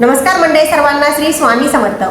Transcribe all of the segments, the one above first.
नमस्कार मंडळी सर्वांना, श्री स्वामी समर्थ।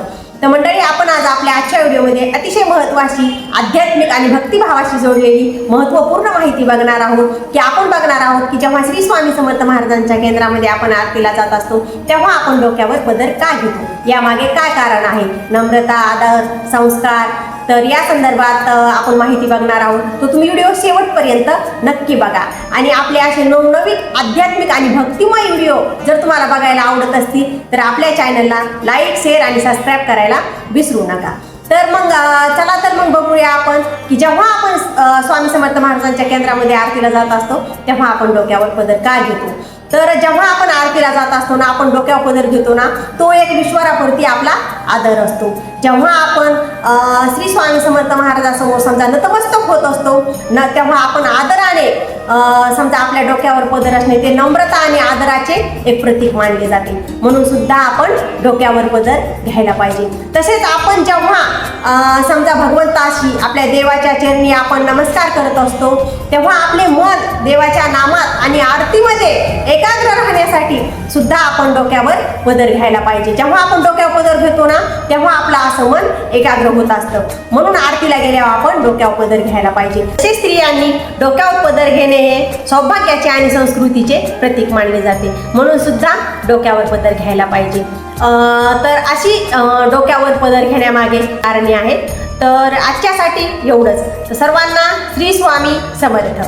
तर मंडळी, आपण आज आपल्या आजच्या व्हिडिओमध्ये अतिशय महत्त्वाची आध्यात्मिक आणि भक्तिभावाशी जोडलेली महत्त्वपूर्ण माहिती बघणार आहोत। की आपण बघणार आहोत की जेव्हा श्री स्वामी समर्थ महाराजांच्या केंद्रामध्ये आपण आरतीला जात असतो तेव्हा आपण डोक्यावर पदर का घेतो, यामागे काय कारण आहे, नम्रता, आदर, संस्कार, तर या संदर्भात आपण माहिती बघणार आहोत। तर तुम्ही व्हिडिओ शेवटपर्यंत नक्की बघा आणि आपले असे नवनवीन आध्यात्मिक आणि भक्तिमय व्हिडिओ जर तुम्हाला बघायला आवडत असतील तर आपल्या चॅनलला लाईक, शेअर आणि सबस्क्राईब करायला विसरू नका। तर मग चला तर मग बघूया आपण की जेव्हा आपण स्वामी समर्थ महाराजांच्या केंद्रामध्ये आरतीला जात असतो तेव्हा आपण डोक्यावर पदर का घेतो। तर जेव्हा आपण आरतीला जात असतो ना, आपण डोक्यावर पदर घेतो ना, तो एक ईश्वराप्रती आपला आदर असतो। जेव्हा आपण श्री स्वामी समर्थ महाराजांसमोर समजा नतमस्तक होत असतो ना, तेव्हा आपण आदराने समजा आपल्या डोक्यावर पदर असणे ते नम्रता आणि आदराचे एक प्रतीक मानले जाते, म्हणून सुद्धा आपण डोक्यावर पदर घ्यायला पाहिजे। तसेच आपण जेव्हा समजा भगवंताशी आपल्या देवाच्या चरणी आपण नमस्कार करत असतो तेव्हा आपले मन देवाच्या नामात आणि आरतीमध्ये एकाग्र राहण्यासाठी सुद्धा आपण डोक्यावर पदर घ्यायला पाहिजे। जेव्हा आपण डोक्यावर पदर घेतो ना तेव्हा आपलं असं मन एकाग्र होत असतं, म्हणून आरतीला गेल्यावर आपण डोक्यावर पदर घ्यायला पाहिजे। तसेच स्त्रियांनी डोक्यावर पदर घेणे हे सौभाग्याचे आणि संस्कृतीचे प्रतीक मानले जाते, म्हणून सुद्धा डोक्यावर पदर घ्यायला पाहिजे। तर अशी डोक्यावर पदर घेण्यामागे कारणे आहेत। तर आजच्यासाठी एवढंच। तर सर्वांना श्री स्वामी समर्थ।